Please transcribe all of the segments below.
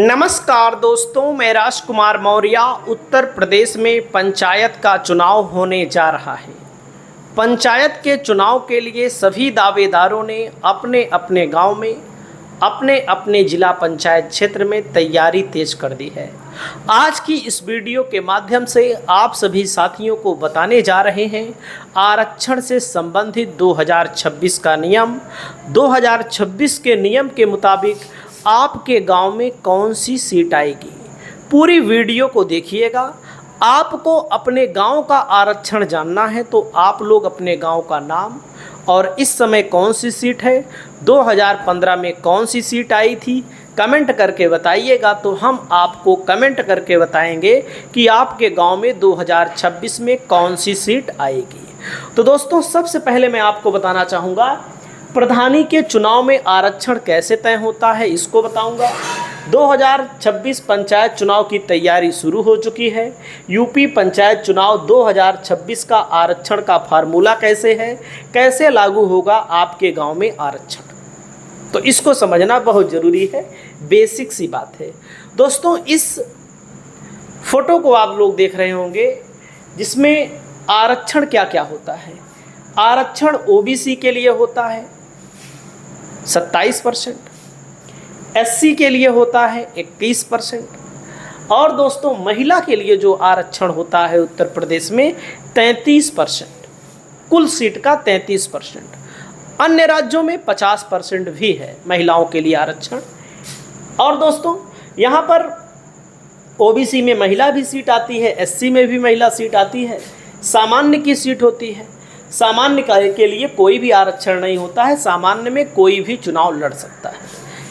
नमस्कार दोस्तों, मैं राजकुमार मौर्य। उत्तर प्रदेश में पंचायत का चुनाव होने जा रहा है। पंचायत के चुनाव के लिए सभी दावेदारों ने अपने अपने गांव में अपने अपने जिला पंचायत क्षेत्र में तैयारी तेज कर दी है। आज की इस वीडियो के माध्यम से आप सभी साथियों को बताने जा रहे हैं आरक्षण से संबंधित 2026 का नियम। 2026 के नियम के मुताबिक आपके गांव में कौन सी सीट आएगी। पूरी वीडियो को देखिएगा। आपको अपने गांव का आरक्षण जानना है तो आप लोग अपने गांव का नाम और इस समय कौन सी सीट है, 2015 में कौन सी सीट आई थी, कमेंट करके बताइएगा। तो हम आपको कमेंट करके बताएंगे कि आपके गांव में 2026 में कौन सी सीट आएगी। तो दोस्तों, सबसे पहले मैं आपको बताना चाहूँगा प्रधानी के चुनाव में आरक्षण कैसे तय होता है, इसको बताऊंगा। 2026 पंचायत चुनाव की तैयारी शुरू हो चुकी है। यूपी पंचायत चुनाव 2026 का आरक्षण का फार्मूला कैसे है, कैसे लागू होगा आपके गांव में आरक्षण, तो इसको समझना बहुत ज़रूरी है। बेसिक सी बात है दोस्तों। इस फोटो को आप लोग देख रहे होंगे जिसमें आरक्षण क्या क्या होता है। आरक्षण ओबीसी के लिए होता है 27%, एससी के लिए होता है 21%, और दोस्तों महिला के लिए जो आरक्षण होता है उत्तर प्रदेश में 33%, कुल सीट का 33%। अन्य राज्यों में 50% भी है महिलाओं के लिए आरक्षण। और दोस्तों यहाँ पर ओबीसी में महिला भी सीट आती है, एससी में भी महिला सीट आती है, सामान्य की सीट होती है। सामान्य के लिए कोई भी आरक्षण नहीं होता है, सामान्य में कोई भी चुनाव लड़ सकता है,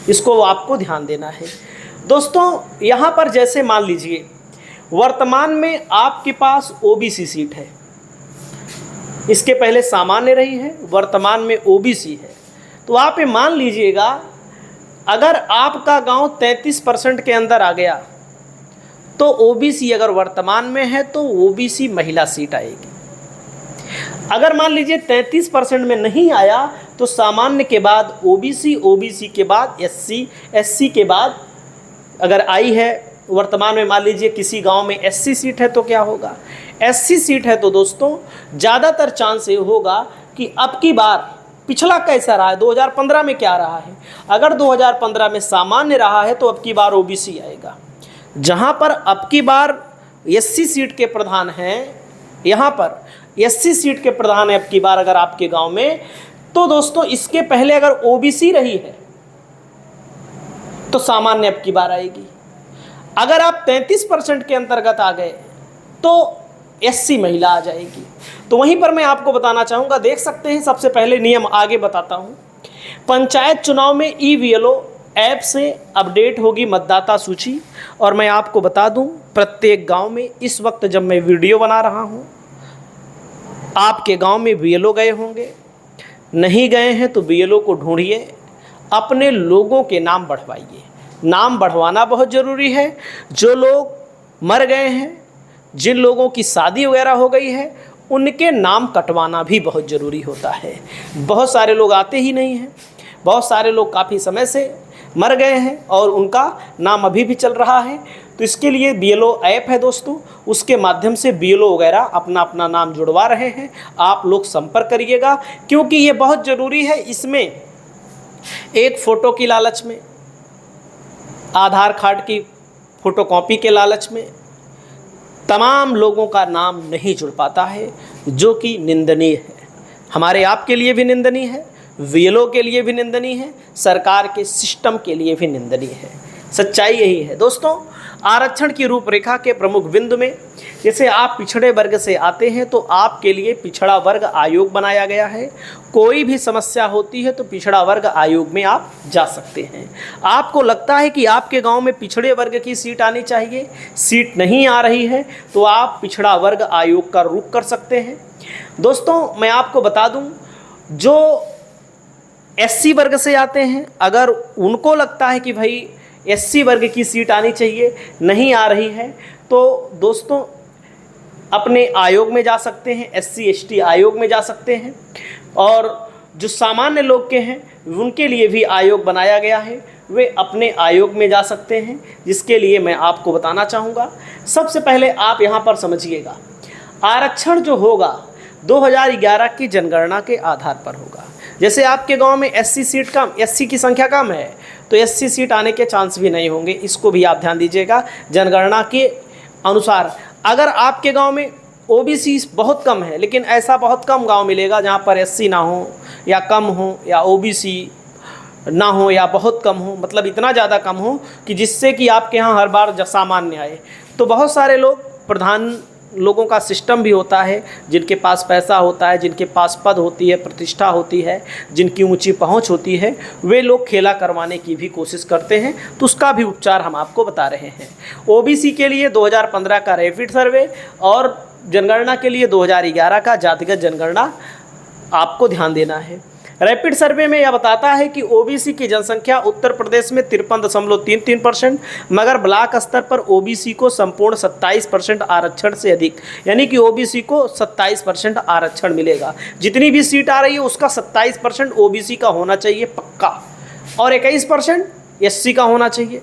इसको आपको ध्यान देना है दोस्तों। यहाँ पर जैसे मान लीजिए वर्तमान में आपके पास ओबीसी सीट है, इसके पहले सामान्य रही है, वर्तमान में ओबीसी है। तो आप ये मान लीजिएगा अगर आपका गांव 33% के अंदर आ गया तो ओबीसी अगर वर्तमान में है तो ओबीसी महिला सीट आएगी। अगर मान लीजिए 33% में नहीं आया तो सामान्य के बाद ओबीसी, ओबीसी के बाद एससी, एससी के बाद अगर आई है वर्तमान में मान लीजिए किसी गांव में एससी सीट है तो क्या होगा, एससी सीट है तो दोस्तों ज़्यादातर चांस ये होगा कि अब की बार पिछला कैसा रहा है, 2015 में क्या रहा है, अगर 2015 में सामान्य रहा है तो अब की बार ओबीसी आएगा। जहां पर अब की बार एससी सीट के प्रधान हैं, यहाँ पर एससी सीट के प्रधान है अब की बार अगर आपके गांव में, तो दोस्तों इसके पहले अगर ओबीसी रही है तो सामान्य अब की बार आएगी। अगर आप 33% के अंतर्गत आ गए तो एससी महिला आ जाएगी। तो वहीं पर मैं आपको बताना चाहूँगा, देख सकते हैं सबसे पहले नियम आगे बताता हूँ। पंचायत चुनाव में ईवीएलओ ऐप से अपडेट होगी मतदाता सूची। और मैं आपको बता दूं प्रत्येक गांव में इस वक्त जब मैं वीडियो बना रहा हूं आपके गांव में बीएलओ गए होंगे, नहीं गए हैं तो बीएलओ को ढूंढिए, अपने लोगों के नाम बढ़वाइए। नाम बढ़वाना बहुत ज़रूरी है। जो लोग मर गए हैं, जिन लोगों की शादी वगैरह हो गई है, उनके नाम कटवाना भी बहुत ज़रूरी होता है। बहुत सारे लोग आते ही नहीं हैं, बहुत सारे लोग काफ़ी समय से मर गए हैं और उनका नाम अभी भी चल रहा है। तो इसके लिए बीएलओ ऐप है दोस्तों, उसके माध्यम से बीएलओ वगैरह अपना अपना नाम जुड़वा रहे हैं। आप लोग संपर्क करिएगा क्योंकि ये बहुत ज़रूरी है। इसमें एक फ़ोटो की लालच में, आधार कार्ड की फ़ोटोकॉपी के लालच में तमाम लोगों का नाम नहीं जुड़ पाता है, जो कि निंदनीय है। हमारे आपके लिए भी निंदनीय है, बीएलओ के लिए भी निंदनीय है, सरकार के सिस्टम के लिए भी निंदनीय है। सच्चाई यही है दोस्तों। आरक्षण की रूपरेखा के प्रमुख बिंदु में जैसे आप पिछड़े वर्ग से आते हैं तो आपके लिए पिछड़ा वर्ग आयोग बनाया गया है। कोई भी समस्या होती है तो पिछड़ा वर्ग आयोग में आप जा सकते हैं। आपको लगता है कि आपके गांव में पिछड़े वर्ग की सीट आनी चाहिए, सीट नहीं आ रही है, तो आप पिछड़ा वर्ग आयोग का रुख कर सकते हैं। दोस्तों मैं आपको बता दूं, जो एससी वर्ग से आते हैं अगर उनको लगता है कि भाई एससी वर्ग की सीट आनी चाहिए, नहीं आ रही है, तो दोस्तों अपने आयोग में जा सकते हैं, एससी एसटी आयोग में जा सकते हैं। और जो सामान्य लोग के हैं उनके लिए भी आयोग बनाया गया है, वे अपने आयोग में जा सकते हैं, जिसके लिए मैं आपको बताना चाहूँगा। सबसे पहले आप यहाँ पर समझिएगा, आरक्षण जो होगा 2011 की जनगणना के आधार पर होगा। जैसे आपके गांव में एससी सीट कम, एससी की संख्या कम है, तो एससी सीट आने के चांस भी नहीं होंगे। इसको भी आप ध्यान दीजिएगा जनगणना के अनुसार। अगर आपके गांव में ओबीसी बहुत कम है, लेकिन ऐसा बहुत कम गांव मिलेगा जहां पर एससी ना हो या कम हो या ओबीसी ना हो या बहुत कम हो, मतलब इतना ज़्यादा कम हो कि जिससे कि आपके यहाँ हर बार सामान्य आए। तो बहुत सारे लोग, प्रधान लोगों का सिस्टम भी होता है, जिनके पास पैसा होता है, जिनके पास पद होती है, प्रतिष्ठा होती है, जिनकी ऊंची पहुंच होती है, वे लोग खेला करवाने की भी कोशिश करते हैं। तो उसका भी उपचार हम आपको बता रहे हैं। ओबीसी के लिए 2015 का रैपिड सर्वे और जनगणना के लिए 2011 का जातिगत जनगणना आपको ध्यान देना है। रैपिड सर्वे में यह बताता है कि ओबीसी की जनसंख्या उत्तर प्रदेश में 53.33%, मगर ब्लॉक स्तर पर ओबीसी को संपूर्ण 27% आरक्षण से अधिक, यानी कि ओबीसी को 27% आरक्षण मिलेगा। जितनी भी सीट आ रही है उसका 27% ओबीसी का होना चाहिए पक्का, और 21% एससी का होना चाहिए।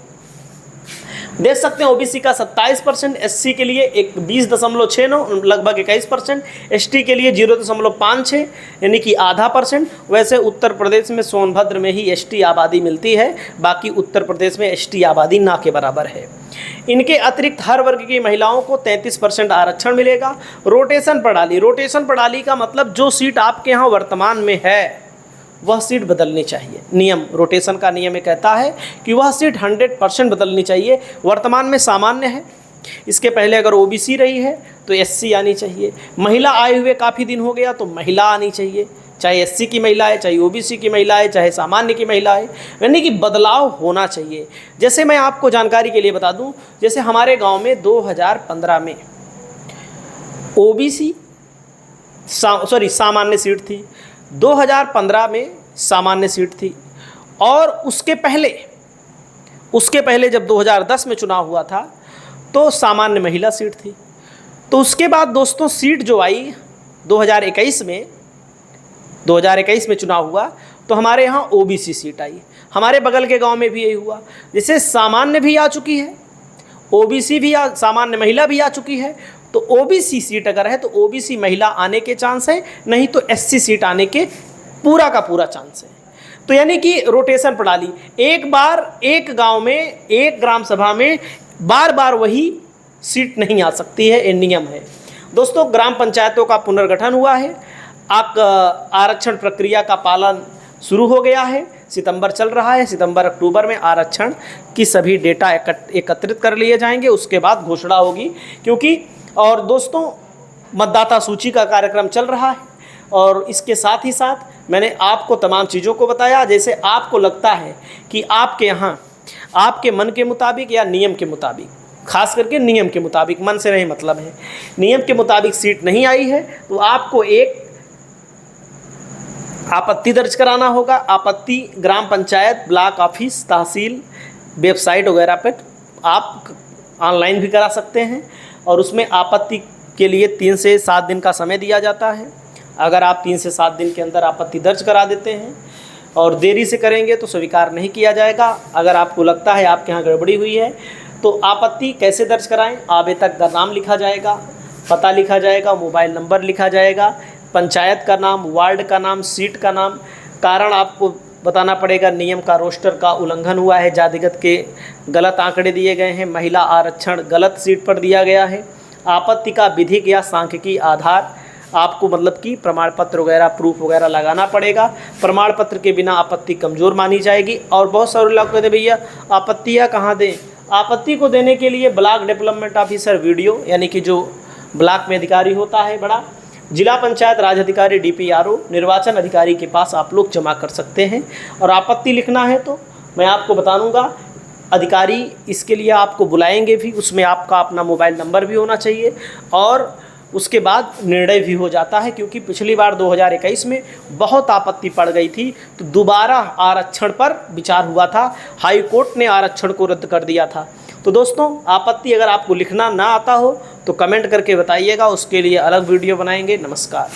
देख सकते हैं ओबीसी का 27%, एससी के लिए 20.69 लगभग 21%, एसटी के लिए 0.56 यानी कि आधा %। वैसे उत्तर प्रदेश में सोनभद्र में ही एसटी आबादी मिलती है, बाकी उत्तर प्रदेश में एसटी आबादी ना के बराबर है। इनके अतिरिक्त हर वर्ग की महिलाओं को 33% आरक्षण मिलेगा। रोटेशन प्रणाली का मतलब जो सीट आपके यहाँ वर्तमान में है वह सीट बदलनी चाहिए। नियम, रोटेशन का नियम ये कहता है कि वह सीट 100% बदलनी चाहिए। वर्तमान में सामान्य है, इसके पहले अगर ओबीसी रही है तो एससी आनी चाहिए। महिला आए हुए काफ़ी दिन हो गया तो महिला आनी चाहिए, चाहे एससी की महिला है, चाहे ओबीसी की महिला है, चाहे सामान्य की महिला है, यानी कि बदलाव होना चाहिए। जैसे मैं आपको जानकारी के लिए बता दूं, जैसे हमारे गाँव में 2015 में ओबीसी सामान्य सीट थी, 2015 में सामान्य सीट थी, और उसके पहले जब 2010 में चुनाव हुआ था तो सामान्य महिला सीट थी। तो उसके बाद दोस्तों सीट जो आई 2021 में चुनाव हुआ तो हमारे यहाँ ओबीसी सीट आई। हमारे बगल के गांव में भी यही हुआ। जैसे सामान्य भी आ चुकी है, ओबीसी भी सामान्य महिला भी आ चुकी है, तो ओबीसी सीट अगर है तो ओबीसी महिला आने के चांस है, नहीं तो एससी सीट आने के पूरा का पूरा चांस है। तो यानी कि रोटेशन प्रणाली, एक बार एक गांव में, एक ग्राम सभा में बार बार वही सीट नहीं आ सकती है, ये नियम है। दोस्तों, ग्राम पंचायतों का पुनर्गठन हुआ है। आरक्षण प्रक्रिया का पालन शुरू हो गया है, सितंबर चल रहा है। सितंबर अक्टूबर में आरक्षण की सभी डेटा एकत्रित कर लिए जाएंगे, उसके बाद घोषणा होगी। क्योंकि और दोस्तों, मतदाता सूची का कार्यक्रम चल रहा है, और इसके साथ ही साथ मैंने आपको तमाम चीज़ों को बताया। जैसे आपको लगता है कि आपके यहाँ आपके मन के मुताबिक या नियम के मुताबिक, खास करके नियम के मुताबिक, मन से नहीं मतलब है, नियम के मुताबिक सीट नहीं आई है, तो आपको एक आपत्ति दर्ज कराना होगा। आपत्ति ग्राम पंचायत, ब्लॉक ऑफिस, तहसील वेबसाइट वगैरह पर आप ऑनलाइन भी करा सकते हैं, और उसमें आपत्ति के लिए 3 से 7 दिन का समय दिया जाता है। अगर आप 3 से 7 दिन के अंदर आपत्ति दर्ज करा देते हैं और देरी से करेंगे तो स्वीकार नहीं किया जाएगा। अगर आपको लगता है आपके यहाँ गड़बड़ी हुई है तो आपत्ति कैसे दर्ज कराएं? आवेदक का नाम लिखा जाएगा, पता लिखा जाएगा, मोबाइल नंबर लिखा जाएगा, पंचायत का नाम, वार्ड का नाम, सीट का नाम, कारण आपको बताना पड़ेगा, नियम का रोस्टर का उल्लंघन हुआ है, जातिगत के गलत आंकड़े दिए गए हैं, महिला आरक्षण गलत सीट पर दिया गया है। आपत्ति का विधिक या सांख्यिकी आधार आपको मतलब कि प्रमाण पत्र वगैरह, प्रूफ वगैरह लगाना पड़ेगा। प्रमाण पत्र के बिना आपत्ति कमज़ोर मानी जाएगी। और बहुत सारे लोग कहते भैया आपत्तियाँ कहाँ दें? आपत्ति को देने के लिए ब्लॉक डेवलपमेंट ऑफिसर वीडियो, यानी कि जो ब्लॉक में अधिकारी होता है बड़ा, जिला पंचायत राज अधिकारी DPRO, निर्वाचन अधिकारी के पास आप लोग जमा कर सकते हैं। और आपत्ति लिखना है तो मैं आपको बता दूँगा, अधिकारी इसके लिए आपको बुलाएंगे भी, उसमें आपका अपना मोबाइल नंबर भी होना चाहिए, और उसके बाद निर्णय भी हो जाता है। क्योंकि पिछली बार 2021 में बहुत आपत्ति पड़ गई थी, तो दोबारा आरक्षण पर विचार हुआ था, हाई कोर्ट ने आरक्षण को रद्द कर दिया था। तो दोस्तों, आपत्ति अगर आपको लिखना ना आता हो तो कमेंट करके बताइएगा, उसके लिए अलग वीडियो बनाएंगे। नमस्कार।